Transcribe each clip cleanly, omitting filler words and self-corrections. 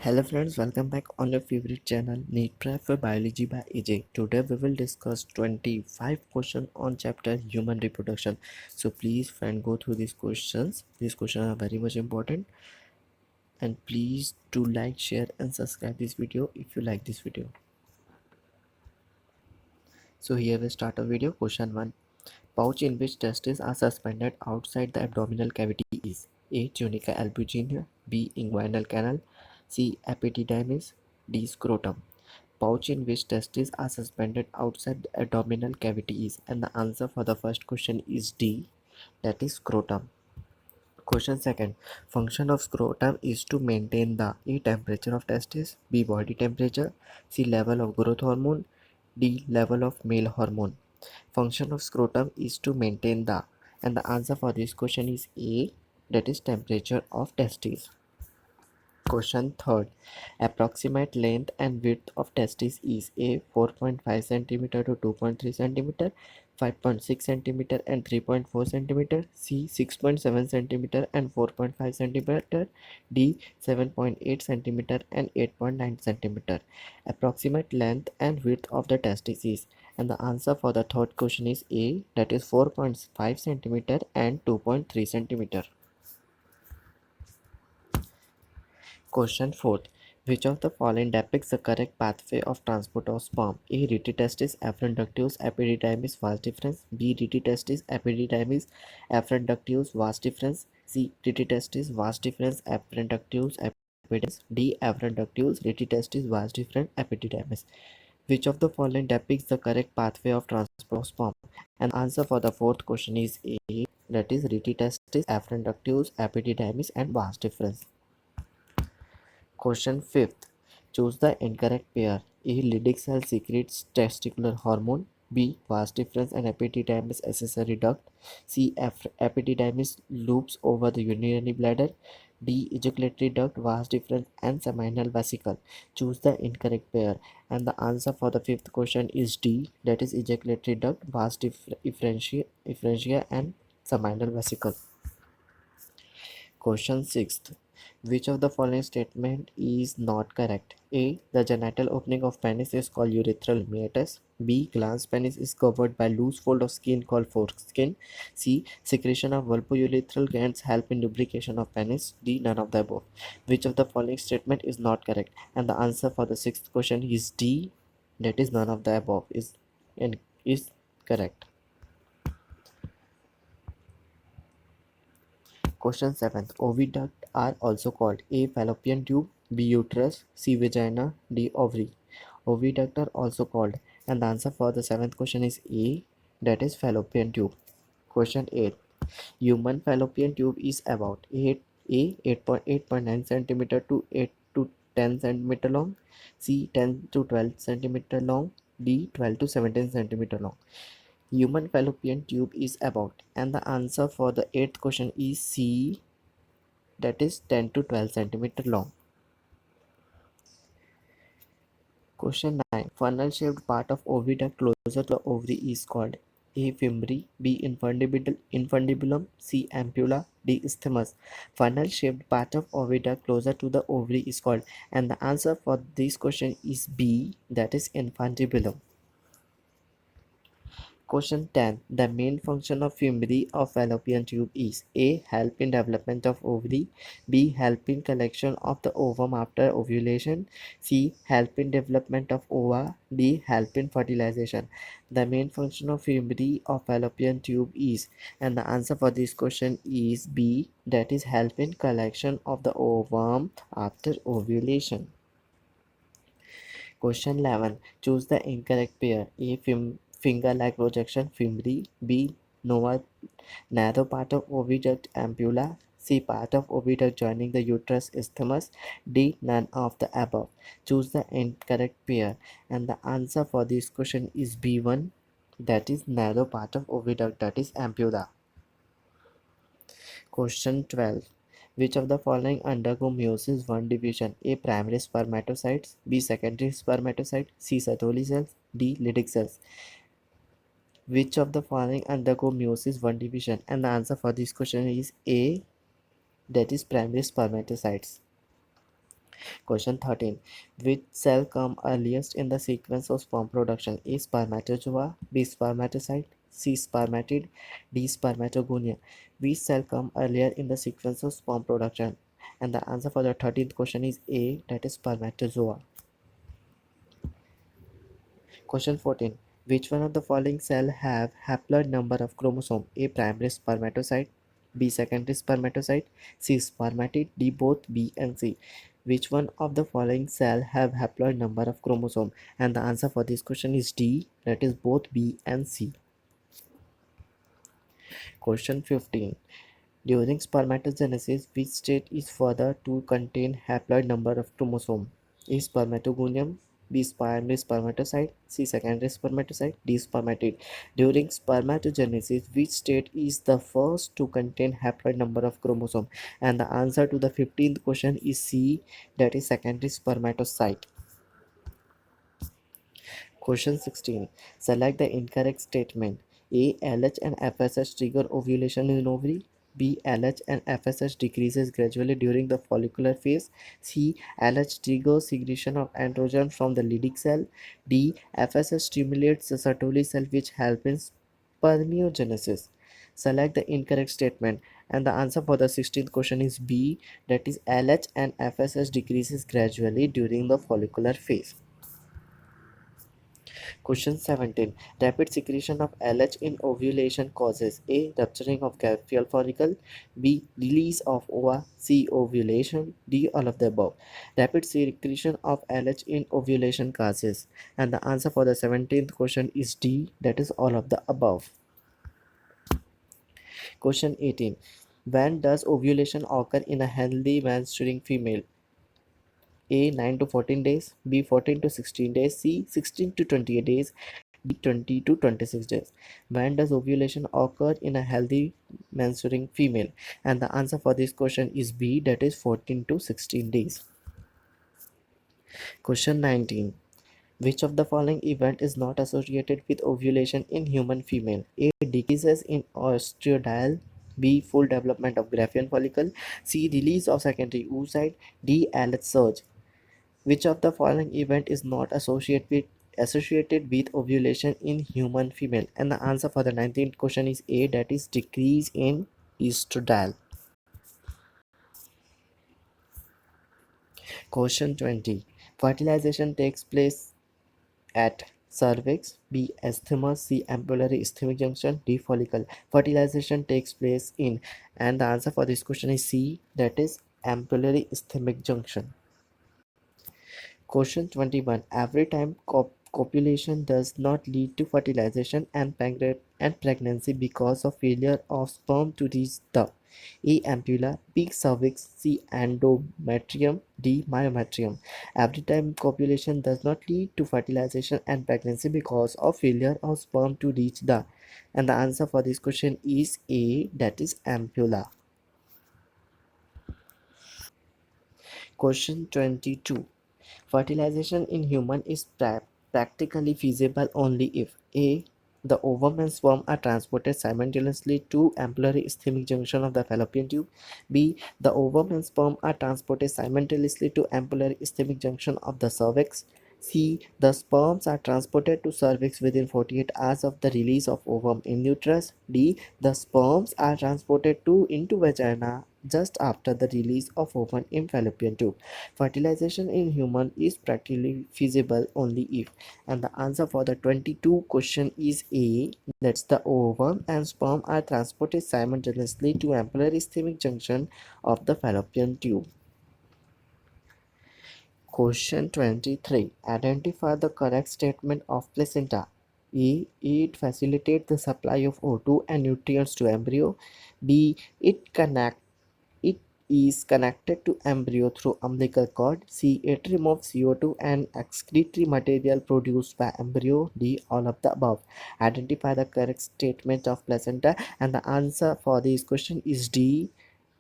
Hello friends, welcome back on your favorite channel NEET Prep for Biology by AJ. Today we will discuss 25 questions on chapter human reproduction. So please friend go through these questions. These questions are very much important, and please do like, share and subscribe this video if you like this video. So here we start our video. Question 1. Pouch in which testes are suspended outside the abdominal cavity is A. Tunica albuginea, B. Inguinal canal, C. Epididymis, D. Scrotum. Pouch in which testes are suspended outside the abdominal cavity is, and the answer for the first question is D, that is scrotum. Question second. Function of scrotum is to maintain the A. Temperature of testes, B. Body temperature, C. Level of growth hormone, D. Level of male hormone. Function of scrotum is to maintain the, and the answer for this question is A, that is temperature of testes. Question third. Approximate length and width of testis is A. 4.5 cm to 2.3 cm, 5.6 cm and 3.4 cm, C. 6.7 cm and 4.5 cm, D. 7.8 cm and 8.9 cm. Approximate length and width of the testis is, and the answer for the third question is A, that is 4.5 cm and 2.3 cm. Question 4. Which of the following depicts the correct pathway of transport of sperm? A. Retitestis afferenductus epididymis vas deferens, B. Retitestis epididymis afferenductus vas deferens, C. Retitestis vas deferens afferenductus epididymis, D. Afferenductus retitestis vas deferens epididymis. Which of the following depicts the correct pathway of transport of sperm? And the answer for the fourth question is A, that is Retitestis afferenductus epididymis and vas deferens. Question 5th. Choose the incorrect pair. A. Leydig cell secretes testicular hormone. B. Vas deferens and epididymis accessory duct. C. Epididymis loops over the urinary bladder. D. Ejaculatory duct, vas deferens and seminal vesicle. Choose the incorrect pair. And the answer for the fifth question is D, that is ejaculatory duct, vas efferentia and seminal vesicle. Question 6th. Which of the following statement is not correct? A. The genital opening of penis is called urethral meatus. B. Glans penis is covered by loose fold of skin called foreskin. C. Secretion of vulvourethral glands help in lubrication of penis. D. None of the above. Which of the following statement is not correct? And the answer for the sixth question is D, that is none of the above is correct. Question 7. Oviduct are also called A. Fallopian tube, B. Uterus, C. Vagina, D. Ovary. Oviduct are also called, and the answer for the seventh question is A, that is fallopian tube. Question 8. Human fallopian tube is about 8.9 centimeter to 8 to 10 centimeter long, C. 10 to 12 centimeter long, D. 12 to 17 centimeter long. Human fallopian tube is about, and the answer for the eighth question is C, that is 10 to 12 centimeter long. Question 9. Funnel shaped part of oviduct closer to the ovary is called A. Fimbriae, B. Infundibulum, C. Ampulla, D. Isthmus. Funnel shaped part of oviduct closer to the ovary is called, and the answer for this question is B, that is infundibulum. Question 10. The main function of fimbriae of fallopian tube is A. Help in development of ovary, B. Help in collection of the ovum after ovulation, C. Help in development of ova, D. Help in fertilization. The main function of fimbriae of fallopian tube is, and the answer for this question is B, that is help in collection of the ovum after ovulation. Question 11. Choose the incorrect pair. A. Finger-like projection, fimbriae. B. Narrow part of oviduct, ampulla. C. Part of oviduct joining the uterus, isthmus. D. None of the above. Choose the incorrect pair. And the answer for this question is B1, that is narrow part of oviduct, that is ampulla. Question 12. Which of the following undergo meiosis I division? A. Primary spermatocytes, B. Secondary spermatocyte, C. Sertoli cells, D. Leydig cells. Which of the following undergo meiosis I division? And the answer for this question is A, that is primary spermatocytes. Question 13. Which cell come earliest in the sequence of sperm production? A. Spermatozoa, B. Spermatocyte, C. Spermatid, D. Spermatogonia. Which cell come earlier in the sequence of sperm production? And the answer for the 13th question is A, that is spermatozoa. Question 14. Which one of the following cell have haploid number of chromosome? A. Primary spermatocyte, B. Secondary spermatocyte, C. Spermatid, D. Both B and C. Which one of the following cell have haploid number of chromosome? And the answer for this question is D, that is both B and C. Question 15. During spermatogenesis, which state is further to contain haploid number of chromosome? A. Spermatogonium, B. Primary spermatocyte, C. Secondary spermatocyte, D. Spermatid. During spermatogenesis, which state is the first to contain haploid number of chromosome? And the answer to the 15th question is C, that is secondary spermatocyte. Question 16. Select the incorrect statement. A. LH and FSH trigger ovulation in ovary. B. LH and FSH decreases gradually during the follicular phase. C. LH triggers secretion of androgen from the Leydig cell. D. FSH stimulates the Sertoli cell which helps in spermiogenesis. Select the incorrect statement, and the answer for the 16th question is B, that is LH and FSH decreases gradually during the follicular phase. Question 17. Rapid secretion of LH in ovulation causes A. Rupturing of Garfield follicle, B. Release of ova, C. Ovulation, D. All of the above. Rapid secretion of LH in ovulation causes, and the answer for the 17th question is D, that is all of the above. Question 18. When does ovulation occur in a healthy menstruating female? A. 9 to 14 days, B. 14 to 16 days, C. 16 to 28 days, D. 20 to 26 days. When does ovulation occur in a healthy menstruating female? And the answer for this question is B, that is 14 to 16 days. Question 19. Which of the following event is not associated with ovulation in human female? A. Decreases in estradiol, B. Full development of Graafian follicle, C. Release of secondary oocyte, D. LH surge. Which of the following event is not associated with ovulation in human female? And the answer for the 19th question is A, that is decrease in estradiol. Question 20. Fertilization takes place at cervix, B. isthmus, C. ampullary ischemic junction, D. follicle. Fertilization takes place in, and the answer for this question is C, that is ampullary ischemic junction. Question 21. Every time copulation does not lead to fertilization and pregnancy because of failure of sperm to reach the A. ampulla, B. cervix, C. endometrium, D. myometrium. Every time copulation does not lead to fertilization and pregnancy because of failure of sperm to reach the, and the answer for this question is A, that is ampulla. Question 22. Fertilization in human is practically feasible only if A. The ovum and sperm are transported simultaneously to ampullary ischemic junction of the fallopian tube. B. The ovum and sperm are transported simultaneously to ampullary ischemic junction of the cervix. C. The sperms are transported to cervix within 48 hours of the release of ovum in uterus. D. The sperms are transported into vagina just after the release of ovum in fallopian tube. Fertilization in human is practically feasible only if, and the answer for the 22 question is A, that's the ovum and sperm are transported simultaneously to ampullary ischemic junction of the fallopian tube. Question 23. Identify the correct statement of placenta. A. It facilitates the supply of O2 and nutrients to embryo. B. It is connected to embryo through umbilical cord. C. It removes CO2 and excretory material produced by embryo. D. All of the above. Identify the correct statement of placenta, and the answer for this question is D,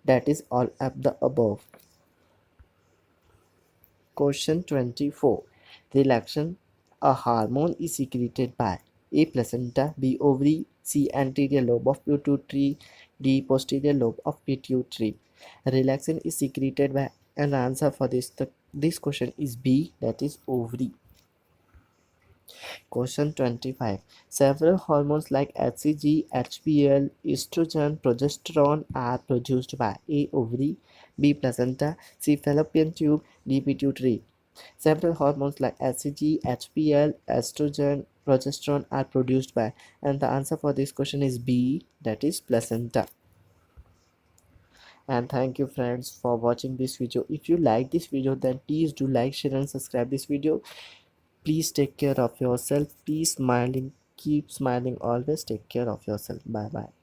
that is all of the above. Question 24. Relaxin, a hormone, is secreted by A. placenta, B. ovary, C. anterior lobe of pituitary, D. posterior lobe of pituitary. Relaxin is secreted by And the answer for this question is B, that is ovary. Question 25. Several hormones like HCG, HPL, estrogen, progesterone are produced by A. Ovary, B. Placenta, C. Fallopian tube, D. Pituitary. Several hormones like HCG, HPL, estrogen, progesterone are produced by, and the answer for this question is B, that is placenta. And thank you friends for watching this video. If you like this video, then please do like, share and subscribe this video. Please take care of yourself. Please smiling, keep smiling always. Take care of yourself. Bye bye.